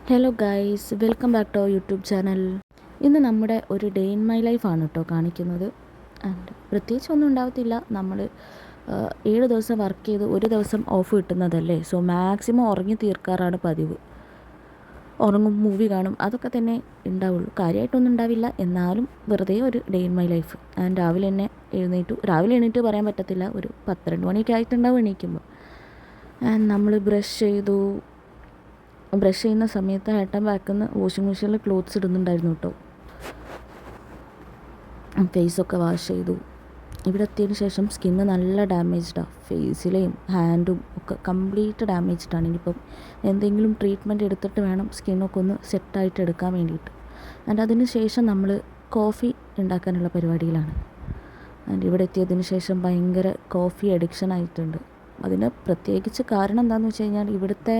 Hello guys, welcome back to our YouTube channel. ഇന്ന് നമ്മുടെ ഒരു ഡേ ഇൻ മൈ ലൈഫാണ് കേട്ടോ കാണിക്കുന്നത്. ആൻഡ് പ്രത്യേകിച്ചൊന്നും ഉണ്ടാവത്തില്ല. നമ്മൾ 7 ദിവസം വർക്ക് ചെയ്ത് ഒരു ദിവസം ഓഫ് കിട്ടുന്നതല്ലേ. സോ മാക്സിമം ഉറങ്ങി തീർക്കാറാണ് പതിവ്. ഉറങ്ങും, മൂവി കാണും, അതൊക്കെ തന്നെ ഉണ്ടാവുള്ളൂ. കാര്യമായിട്ടൊന്നും ഉണ്ടാവില്ല. എന്നാലും വെറുതെ ഒരു day in my life. And രാവിലെ എണീറ്റ് പറയാൻ പറ്റത്തില്ല, ഒരു 12 മണിയൊക്കെ ആയിട്ടുണ്ടാവും എണീക്കുമ്പോൾ. ആൻഡ് നമ്മൾ ബ്രഷ് ചെയ്യുന്ന സമയത്ത് ഏട്ടൻ ബാക്കിന്ന് വാഷിംഗ് മെഷീനിൽ ക്ലോത്ത്സ് ഇടുന്നുണ്ടായിരുന്നു കേട്ടോ. ഫേസൊക്കെ വാഷ് ചെയ്തു. ഇവിടെ എത്തിയതിന് ശേഷം സ്കിന്ന് നല്ല ഡാമേജ്ഡാണ്. ഫേസിലെയും ഹാൻഡും ഒക്കെ കംപ്ലീറ്റ് ഡാമേജ്ഡാണ്. ഇനിയിപ്പം എന്തെങ്കിലും ട്രീറ്റ്മെൻറ്റ് എടുത്തിട്ട് വേണം സ്കിന്നൊക്കെ ഒന്ന് സെറ്റായിട്ട് എടുക്കാൻ വേണ്ടിയിട്ട്. ആൻഡ് അതിന് ശേഷം നമ്മൾ കോഫി ഉണ്ടാക്കാനുള്ള പരിപാടിയിലാണ്. ആൻഡ് ഇവിടെ എത്തിയതിന് ശേഷം ഭയങ്കര കോഫി അഡിക്ഷൻ ആയിട്ടുണ്ട്. അതിന് പ്രത്യേകിച്ച് കാരണം എന്താണെന്ന് വെച്ച് കഴിഞ്ഞാൽ ഇവിടുത്തെ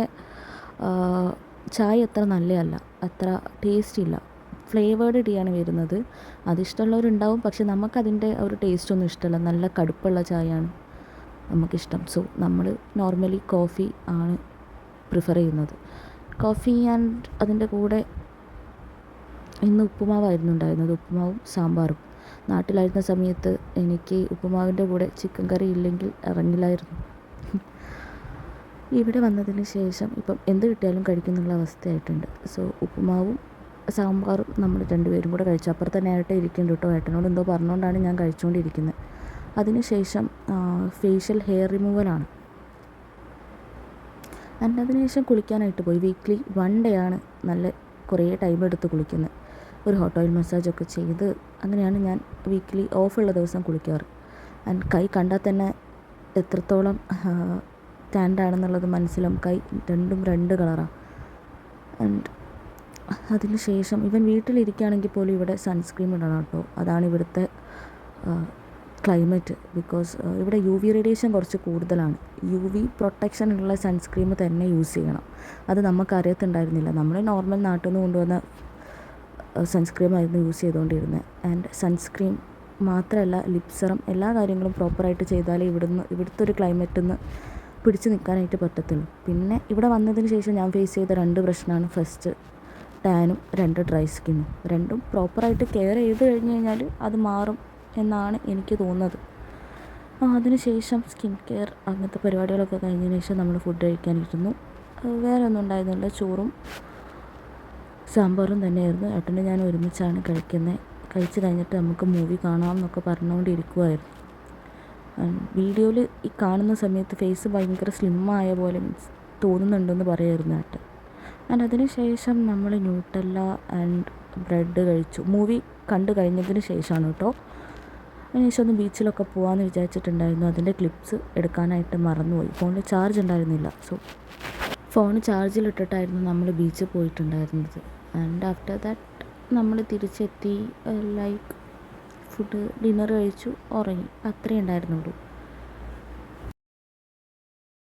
ചായ അത്ര നല്ലതല്ല, അത്ര ടേസ്റ്റ് ഇല്ല. ഫ്ലേവേർഡ് ടീ ആണ് വരുന്നത്. അതിഷ്ടമുള്ളവരുണ്ടാവും, പക്ഷെ നമുക്കതിൻ്റെ ഒരു ടേസ്റ്റൊന്നും ഇഷ്ടമല്ല. നല്ല കടുപ്പുള്ള ചായയാണ് നമുക്കിഷ്ടം. സോ നമ്മൾ നോർമലി കോഫി ആണ് പ്രിഫർ ചെയ്യുന്നത്. കോഫി ആൻഡ് അതിൻ്റെ കൂടെ ഇന്ന് ഉപ്പുമാവായിരുന്നു ഉണ്ടായിരുന്നത്. ഉപ്പുമാവും സാമ്പാറും. നാട്ടിലായിരുന്ന സമയത്ത് എനിക്ക് ഉപ്പുമാവിൻ്റെ കൂടെ ചിക്കൻ കറി ഇല്ലെങ്കിൽ ഇറങ്ങില്ലായിരുന്നു. ഇവിടെ വന്നതിന് ശേഷം ഇപ്പം എന്ത് കിട്ടിയാലും കഴിക്കുന്നുള്ള അവസ്ഥയായിട്ടുണ്ട്. സോ ഉപ്പുമാവും സാമ്പാറും നമ്മൾ രണ്ടുപേരും കൂടെ കഴിച്ചു. അപ്പുറത്ത് തന്നെ ഏട്ടൻ ഇരിക്കുന്നുണ്ട് കേട്ടോ. ഏട്ടനോട് എന്തോ പറഞ്ഞുകൊണ്ടാണ് ഞാൻ കഴിച്ചുകൊണ്ടിരിക്കുന്നത്. അതിനുശേഷം ഫേഷ്യൽ ഹെയർ റിമൂവലാണ്. ആൻഡ് അതിനുശേഷം കുളിക്കാനായിട്ട് പോയി. വീക്ക്ലി 1 ഡേ ആണ് നല്ല കുറേ ടൈം എടുത്ത് കുളിക്കുന്നത്. ഒരു ഹോട്ട് ഓയിൽ മസാജൊക്കെ ചെയ്ത് അങ്ങനെയാണ് ഞാൻ വീക്ക്ലി ഓഫുള്ള ദിവസം കുളിക്കാറ്. ആൻഡ് കൈ കണ്ടാൽ തന്നെ എത്രത്തോളം ടാൻഡാണെന്നുള്ളത് മനസ്സിലാവും. കൈ രണ്ടും 2 കളറാണ്. ആൻഡ് അതിന് ശേഷം ഇവൻ വീട്ടിലിരിക്കുകയാണെങ്കിൽ പോലും ഇവിടെ സൺസ്ക്രീൻ ഇടണം കേട്ടോ. അതാണ് ഇവിടുത്തെ ക്ലൈമറ്റ്. ബിക്കോസ് ഇവിടെ UV റേഡിയേഷൻ കുറച്ച് കൂടുതലാണ്. UV പ്രൊട്ടക്ഷനുള്ള സൺസ്ക്രീം തന്നെ യൂസ് ചെയ്യണം. അത് നമുക്കറിയത്തുണ്ടായിരുന്നില്ല. നമ്മൾ നോർമൽ നാട്ടിൽ നിന്ന് കൊണ്ടുവന്ന സൺസ്ക്രീമായിരുന്നു യൂസ് ചെയ്തുകൊണ്ടിരുന്നത്. ആൻഡ് സൺസ്ക്രീൻ മാത്രമല്ല, ലിപ് സെറം, എല്ലാ കാര്യങ്ങളും പ്രോപ്പറായിട്ട് ചെയ്താലേ ഇവിടുത്തെ ഒരു ക്ലൈമറ്റിൽ നിന്ന് പിടിച്ച് നിൽക്കാനായിട്ട് പറ്റത്തുള്ളൂ. പിന്നെ ഇവിടെ വന്നതിന് ശേഷം ഞാൻ ഫേസ് ചെയ്ത 2 പ്രശ്നമാണ്. ഫസ്റ്റ് ടാനും 2 ഡ്രൈ സ്കിന്നും. രണ്ടും പ്രോപ്പറായിട്ട് കെയർ ചെയ്ത് കഴിഞ്ഞ് കഴിഞ്ഞാൽ അത് മാറും എന്നാണ് എനിക്ക് തോന്നുന്നത്. അതിന് ശേഷം സ്കിൻ കെയർ അങ്ങനത്തെ പരിപാടികളൊക്കെ കഴിഞ്ഞതിന് ശേഷം നമ്മൾ ഫുഡ് കഴിക്കാനിരുന്നു. വേറെ ഒന്നും ഉണ്ടായിരുന്നില്ല. ചോറും സാമ്പാറും തന്നെയായിരുന്നു. ഏട്ടൻ്റെ ഞാൻ ഒരുമിച്ചാണ് കഴിക്കുന്നത്. കഴിച്ച് കഴിഞ്ഞിട്ട് നമുക്ക് മൂവി കാണാം എന്നൊക്കെ പറഞ്ഞുകൊണ്ടിരിക്കുമായിരുന്നു. വീഡിയോയിൽ ഈ കാണുന്ന സമയത്ത് ഫേസ് ഭയങ്കര സ്ലിമ്മായ പോലെ തോന്നുന്നുണ്ടെന്ന് പറയായിരുന്നു ഏട്ടൻ. ആൻഡ് അതിന് ശേഷം നമ്മൾ ന്യൂട്ടല്ല ആൻഡ് ബ്രെഡ് കഴിച്ചു. മൂവി കണ്ടു കഴിഞ്ഞതിന് ശേഷമാണ് കേട്ടോ. അതിനുശേഷം ഒന്ന് ബീച്ചിലൊക്കെ പോകാമെന്ന് വിചാരിച്ചിട്ടുണ്ടായിരുന്നു. അതിൻ്റെ ക്ലിപ്സ് എടുക്കാനായിട്ട് മറന്നുപോയി. ഫോണിൽ ചാർജ് ഉണ്ടായിരുന്നില്ല. സോ ഫോൺ ചാർജിലിട്ടിട്ടായിരുന്നു നമ്മൾ ബീച്ചിൽ പോയിട്ടുണ്ടായിരുന്നത്. ആൻഡ് ആഫ്റ്റർ ദാറ്റ് നമ്മൾ തിരിച്ചെത്തി, ഡിന്നർ കഴിച്ചു, ഉറങ്ങി. അത്രയേ ഉണ്ടായിരുന്നുള്ളൂ.